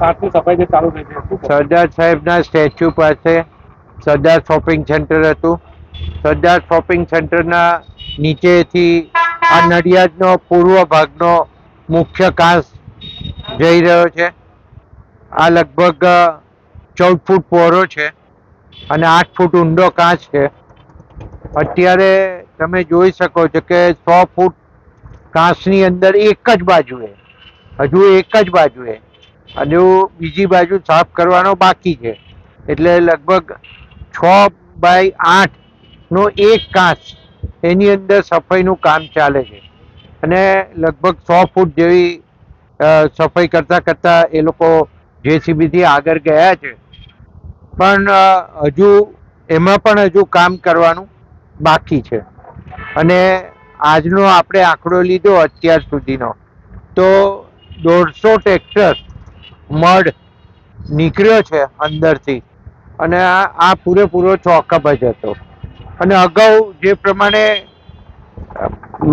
કાચની સફાઈ જે ચાલુ થઈ છે શું કહો? સરદાર સાહેબના સ્ટેચ્યુ પાસે સરદાર શોપિંગ સેન્ટર હતું. સરદાર શોપિંગ સેન્ટરના નીચેથી આ નડિયાદનો પૂર્વ ભાગનો મુખ્ય કાંસ જઈ રહ્યો છે. આ લગભગ 14 ફૂટ પહોળો છે અને 8 ફૂટ ઊંડો કાંસ છે. અત્યારે તમે જોઈ શકો છો કે 100 ફૂટ કાંસની અંદર એક જ બાજુએ, હજુ એક જ બાજુએ, હજુ બીજી બાજુ સાફ કરવાનો બાકી છે. એટલે લગભગ 6x8 નો એક કાંસ, એની અંદર સફાઈનું કામ ચાલે છે અને લગભગ 100 ફૂટ જેવી સફાઈ કરતા કરતા એ લોકો જેસીબીથી આગળ ગયા છે. પણ હજુ એમાં પણ હજુ કામ કરવાનું બાકી છે. અને આજનો આપણે આંકડો લીધો અત્યાર સુધીનો, તો 150 ટ્રેક્ટર મડ નીકળ્યો છે અંદરથી અને આ પૂરેપૂરો ચોકઅપ જ હતો. અને અગાઉ જે પ્રમાણે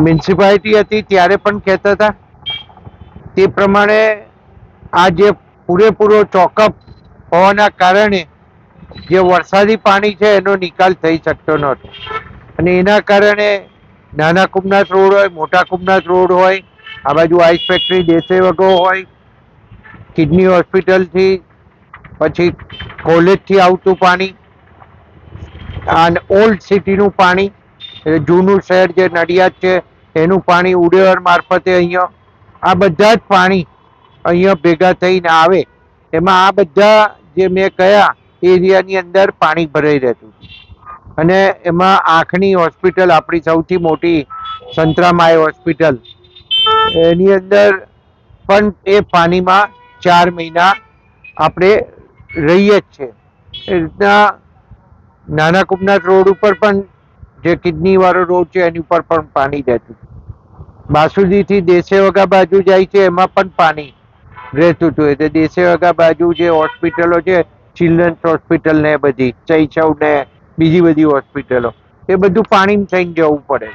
મ્યુનિસિપાલિટી હતી ત્યારે પણ કહેતા હતા તે પ્રમાણે આ જે પૂરેપૂરો ચોકઅપ હોવાના કારણે જે વરસાદી પાણી છે એનો નિકાલ થઈ શકતો નહોતો. અને એના કારણે નાના કુમનાથ રોડ હોય, મોટા કુમનાથ રોડ હોય, આ બાજુ આઈસ ફેક્ટરી દેસે વગો હોય, કિડની હોસ્પિટલથી પછી કોલેજથી આવતું પાણી, અને ઓલ્ડ સિટીનું પાણી, જૂનું શહેર જે નડિયાદ છે એનું પાણી ઉડેવર મારફતે અહીંયા આ બધા જ પાણી અહીંયા ભેગા થઈને આવે. એમાં આ બધા જે મેં કયા એરિયાની અંદર પાણી ભરાઈ રહેતું. અને એમાં આંખની હોસ્પિટલ આપણી સૌથી મોટી સંતરામાઈ હોસ્પિટલ, એની અંદર પણ એ પાણીમાં 4 મહિના આપણે રહીએ જ છે. એ રીતના નાના કુમનાથ રોડ ઉપર પણ જે કિડની વાળો રોડ છે એની ઉપર પણ પાણી રહેતું. બાસુદીથી દેસે વગા બાજુ જાય છે એમાં પણ પાણી રહેતું હતું. એટલે દેસે વગા બાજુ જે હોસ્પિટલો છે, ચિલ્ડ્રન્સ હોસ્પિટલ ને બધી ચૈચવ ને બીજી બધી હોસ્પિટલો, એ બધું પાણી થઈને જવું પડે.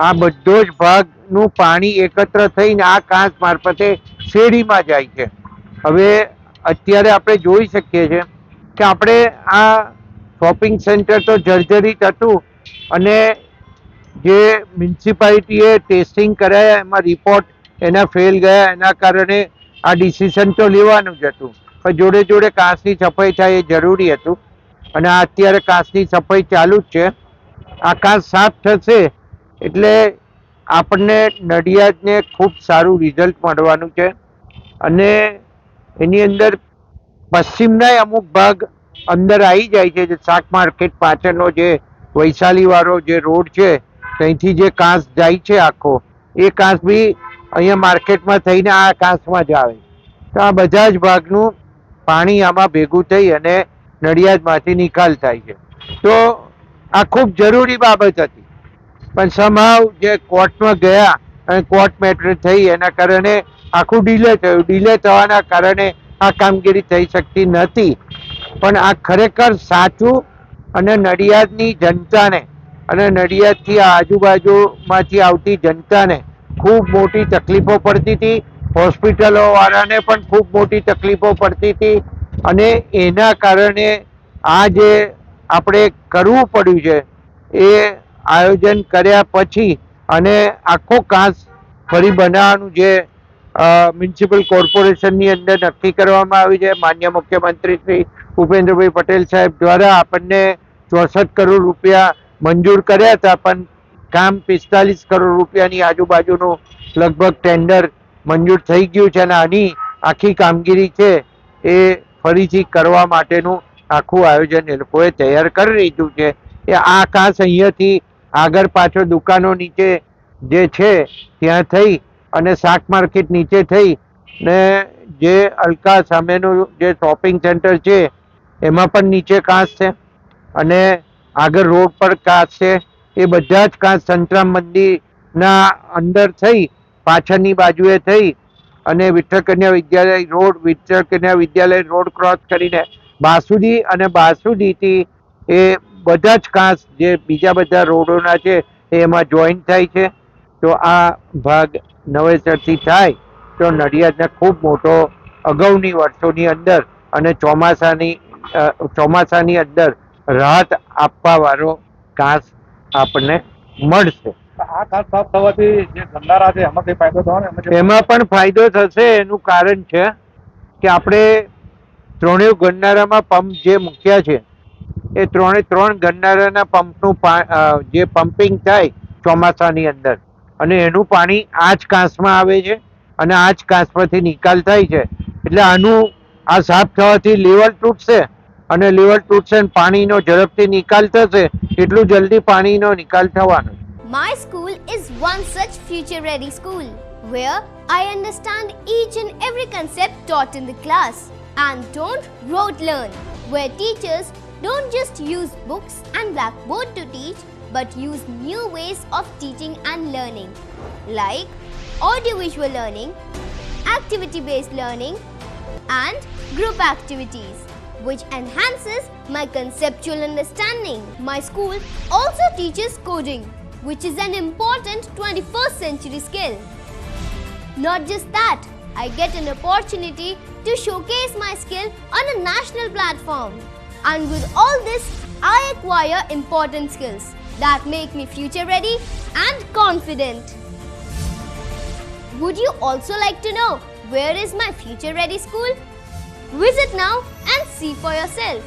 આ બધો જ ભાગનું પાણી એકત્ર થઈને આ કાંસ મારફતે શેરીમાં જાય છે. હવે અત્યારે આપણે જોઈ શકીએ છીએ કે આપણે આ શોપિંગ સેન્ટર તો જર્જરિત હતું અને જે મ્યુનિસિપાલિટીએ ટેસ્ટિંગ કરાયા એમાં રિપોર્ટ એના ફેલ ગયા, એના કારણે આ ડિસિઝન તો લેવાનું જ હતું. પણ જોડે જોડે કાંસની સફાઈ થાય એ જરૂરી હતું અને આ અત્યારે કાંસની સફાઈ ચાલુ જ છે. આ કાંસ સાફ થશે એટલે આપણને નડિયાદને ખૂબ સારું રિઝલ્ટ મળવાનું છે. અને એની અંદર પશ્ચિમના અમુક ભાગ અંદર આવી જાય છે. જે શાક માર્કેટ પાછળનો જે વૈશાલી વાળો જે રોડ છે ત્યાંથી જે કાંસ જાય છે આખો, એ કાંસ બી અહીંયા માર્કેટમાં થઈને આ કાંસમાં જ આવે. તો આ બધા જ ભાગનું પાણી આમાં ભેગું થઈ અને નડિયાદમાંથી નિકાલ થાય છે. તો આ ખૂબ જરૂરી બાબત હતી. પણ સમહાવ જે કોર્ટમાં ગયા અને કોર્ટ મેટર થઈ એના કારણે આખું ડીલે થયું. ડીલે થવાના કારણે આ કામગીરી થઈ શકતી નથી. પણ આ ખરેખર સાચું અને નડિયાદની જનતાને અને નડિયાદથી આજુબાજુમાંથી આવતી જનતાને ખૂબ મોટી તકલીફો પડતી હતી. હોસ્પિટલો વાળાને પણ ખૂબ મોટી તકલીફો પડતી હતી. અને એના કારણે આ જે આપણે કરવું પડ્યું છે એ આયોજન કર્યા પછી અને આખો કાંસ ફરી બનાવવાનું જે મ્યુનિસિપલ કોર્પોરેશનની અંદર નક્કી કરવામાં આવ્યું છે. માન્ય મુખ્યમંત્રી શ્રી ભૂપેન્દ્રભાઈ પટેલ સાહેબ દ્વારા આપણને 64 કરોડ રૂપિયા મંજૂર કર્યા હતા, પણ કામ 45 કરોડ રૂપિયાની આજુબાજુનું લગભગ ટેન્ડર મંજૂર થઈ ગયું છે. અને આની આખી કામગીરી છે એ ફરીથી કરવા માટેનું આખું આયોજન એ લોકોએ તૈયાર કરી લીધું છે. એ આ કાંસ અહીંયાથી આગળ પાછળ દુકાનો નીચે જે છે ત્યાં થઈ અને શાક માર્કેટ નીચે થઈ ને જે અલકા સામેનું જે શોપિંગ સેન્ટર છે એમાં પણ નીચે કાંસ છે અને આગળ રોડ પર કાંસ છે. એ બધા જ કાંસ સંતરામ મંદિરના અંદર થઈ પાછળની બાજુએ થઈ અને વિઠ્ઠલ કન્યા વિદ્યાલય રોડ ક્રોસ કરીને બાસુદી અને બાસુદીથી એ બધા જ કાંસ જે બીજા બધા રોડોના છે એમાં જોઈન્ટ થાય છે. તો આ ભાગ નવેસરથી થાય તો નડિયાદને ખૂબ મોટો અગાઉની વર્ષોની અંદર અને ચોમાસાની અંદર રાહત આપવા વાળો ઘાસ આપણને મળશે. આ ઘાસ સાફ થવાથી જે ગંધારા છે એમાં કઈ ફાયદો થવાનો એમાં પણ ફાયદો થશે. એનું કારણ છે કે આપણે ત્રણેય ગરનાળામાં પંપ જે મૂક્યા છે એ ત્રણ ગરનાળાના પંપનું જે પમ્પિંગ થાય ચોમાસાની અંદર અને એનું પાણી આ જ કાંસમાં આવે છે અને આ જ કાંસમાંથી નિકાલ થાય છે. એટલે આ સાફ થવાથી લેવલ તૂટશે અને લેવલ તૂટશે અને પાણીનો ઝડપથી નિકાલ થશે. એટલું જલ્દી પાણીનો નિકાલ થવાનો. My school is one such future-ready school where I understand each and every concept taught in the class and don't rote learn, where teachers don't just use books and blackboard to teach but use new ways of teaching and learning like audiovisual learning, activity-based learning and group activities which enhances my conceptual understanding. My school also teaches coding, which is an important 21st century skill. Not just that, I get an opportunity to showcase my skill on a national platform. And with all this, I acquire important skills that make me future ready and confident. Would you also like to know where is my future ready school? Visit now and see for yourself.